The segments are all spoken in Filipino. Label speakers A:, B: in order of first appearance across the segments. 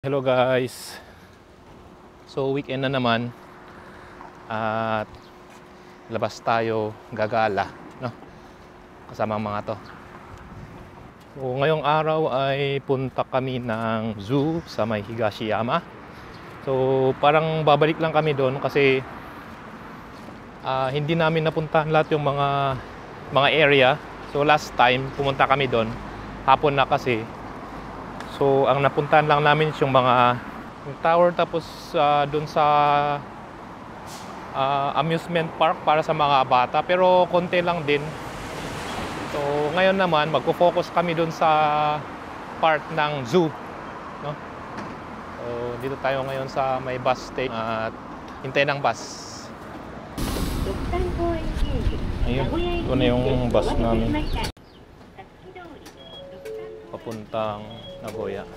A: Hello guys. So weekend na naman at labas tayo gagala, no? Kasama ang mga to. So ngayong araw ay punta kami ng zoo sa may Higashiyama. So parang babalik lang kami doon kasi hindi namin napuntahan lahat yung mga area. So last time pumunta kami doon, hapon na kasi. So ang napuntahan lang namin yung yung tower, tapos doon sa amusement park para sa mga bata, pero konti lang din. So ngayon naman magfo-focus kami doon sa part ng zoo, no? So dito tayo ngayon sa may bus station at hintay ng bus. Ayun, ito na yung bus namin papuntang Nagoya.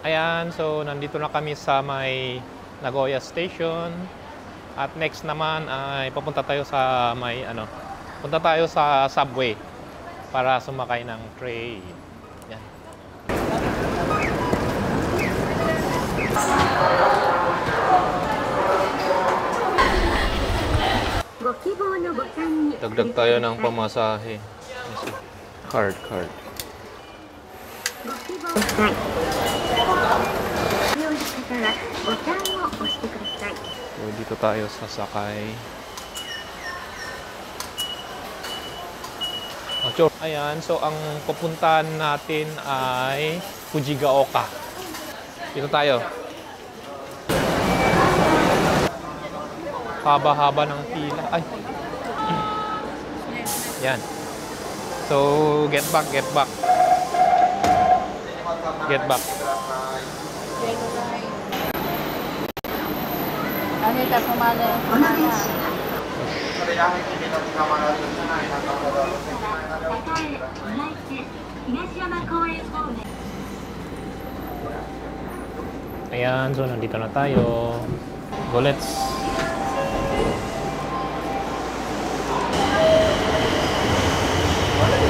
A: Ayan, so nandito na kami sa may Nagoya Station. At next naman ay papunta tayo sa punta tayo sa subway para sumakay ng train. Yan. Dagdag tayo ng pamasahe. Card. So dito tayo sasakay. Ayan, so ang pupuntahan natin ay Fujigaoka. Dito tayo. Haba-haba ng pila. Ay. Yan. So, get back. Ayan, so nandito na tayo. Go, let's.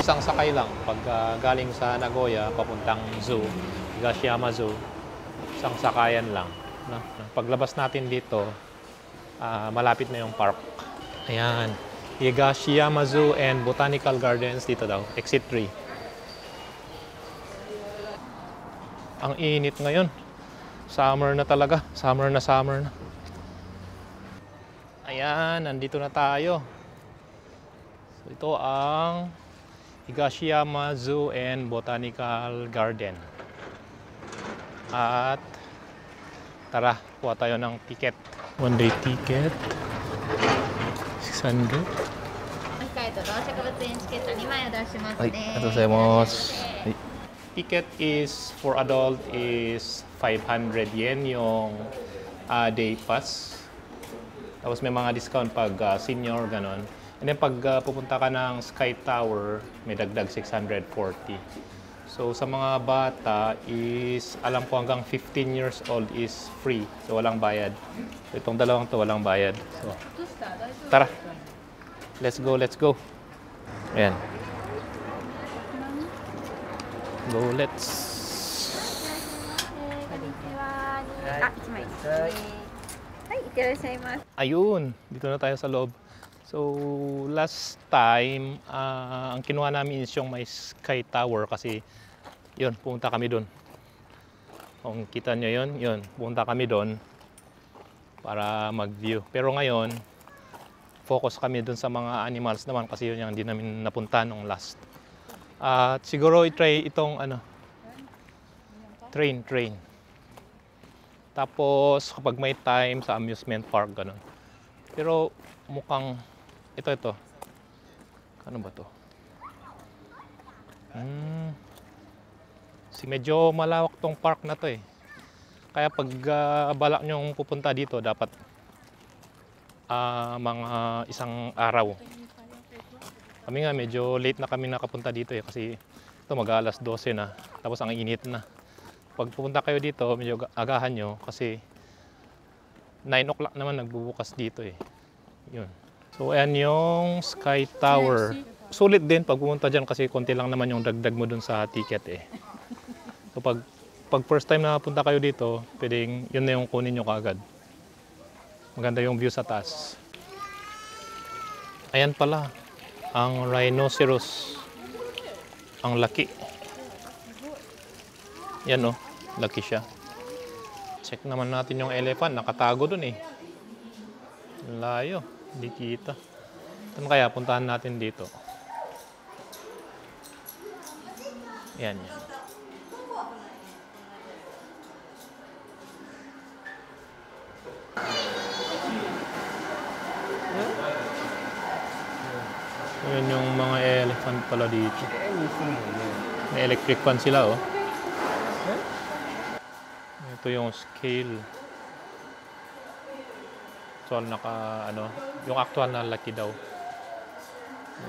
A: Isang sakay lang pag galing sa Nagoya papuntang zoo, Higashiyama Zoo. Isang sakayan lang, no? Paglabas natin dito, malapit na yung park. Ayan, Higashiyama Zoo and Botanical Gardens, dito daw, exit 3. Ang init ngayon. Summer na talaga. Summer na. Ayan, nandito na tayo. So, ito ang Higashiyama Zoo and Botanical Garden. At tara, kuha tayo ng ticket. One day ticket. 600. Ticket is for adult is 500 yen yung day pass. Tapos may mga discount pag senior, ganon. And then pag pupunta ka ng Sky Tower, may dagdag 640. So sa mga bata is, alam ko hanggang 15 years old is free. So walang bayad. So itong dalawang to walang bayad. So tara. Let's go. Ayan. Go, let's. Ayun, dito na tayo sa loob. So, last time, ang kinuha namin is yung may Sky Tower kasi yun, pumunta kami doon. Kung kita nyo yun, pumunta kami doon para mag-view. Pero ngayon, focus kami doon sa mga animals naman kasi yun yung hindi namin napunta nung last. At siguro i-try itong train. Tapos kapag may time sa amusement park, ganun. Pero mukhang ito. Ano ba to? Medyo malawak tong park na to eh. Kaya pag balak nyong pupunta dito, dapat mga isang araw. Kami nga medyo late na kami nakapunta dito eh kasi ito mag-alas 12 na. Tapos ang init na. Pag pupunta kayo dito, medyo agahan nyo kasi 9 o'clock naman nagbubukas dito eh. Yun. So ayan yung Sky Tower. sulit din pag pumunta dyan kasi konti lang naman yung dagdag mo dun sa ticket eh. So pag first time na punta kayo dito, pwedeng yun na yung kunin nyo kaagad. Maganda yung view sa taas. Ayan pala, ang rhinoceros. Ang laki. Yan oh, laki siya. Check naman natin yung elephant, nakatago dun eh. Layo, hindi kita. Saan kaya puntahan natin dito? Yan yan. Ayan yung mga elephant pala dito. May electric fan sila oh. Ito yung scale. Actual yung actual na laki daw.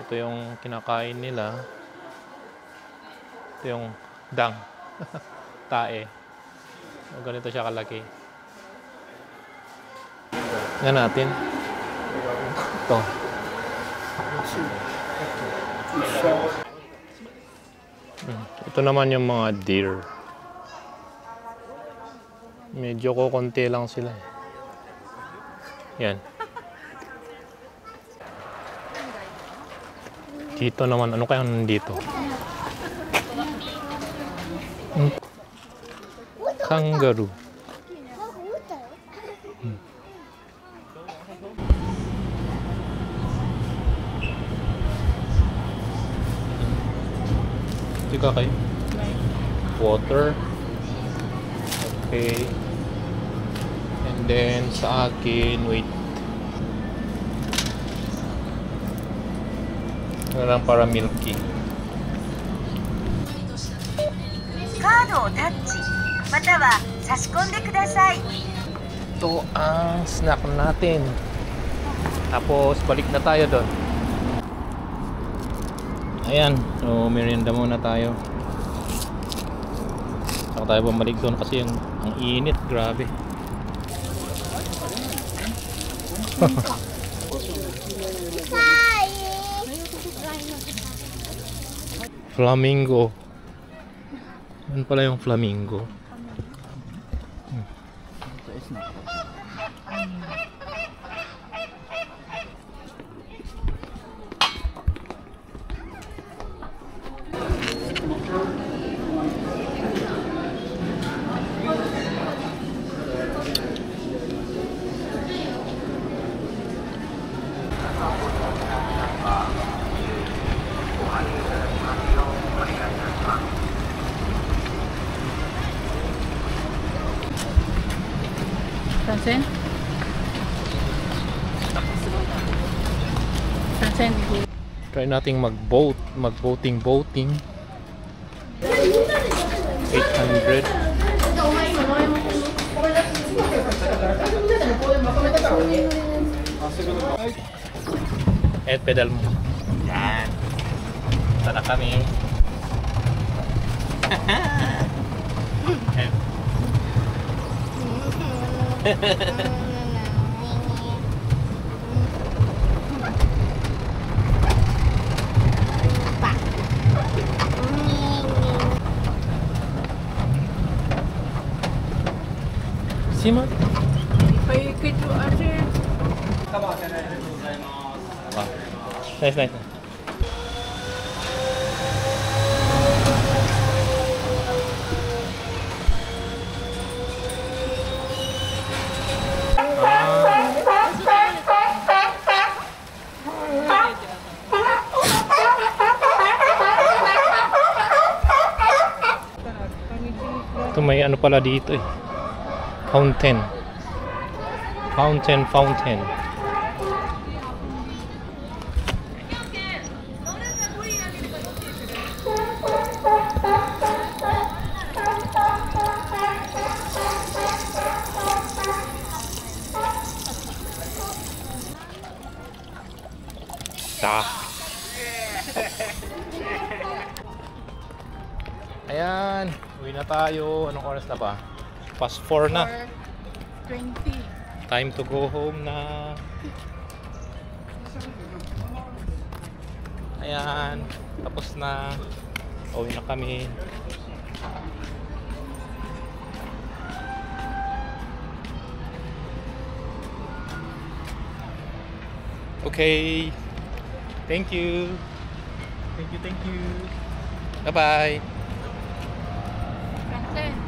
A: Ito yung kinakain nila. Ito yung dang. Tae. So, ganito siya kalaki. Yan natin. Ito. Ito naman yung mga deer. Medyo kukunti lang sila. Yan. Dito naman, ano kaya nandito? Kangaroo. Tika kayo? Water. Okay. And then sa akin, wait. Parang para milky.
B: カードをタッチまたは差し込んでください。
A: Ito ang snack natin. Tapos balik na tayo doon. Ayan, so merienda muna tayo. Saka tayo bumalik doon kasi ang init, grabe. Flamingo. Yan pala yung flamingo.
C: Franzen? Franzen.
A: Try nating mag-boating. 800. Pedal mo. Yan. Sana kami. Simon? Wow. Nice. Ito may ano pala dito eh. Fountain. Ayan, uwi na tayo. Anong oras na ba? Past 4 na.
C: 4:20.
A: Time to go home na. Ayan, tapos na. Uwi na kami. Okay. Thank you. Thank you.
C: Francine.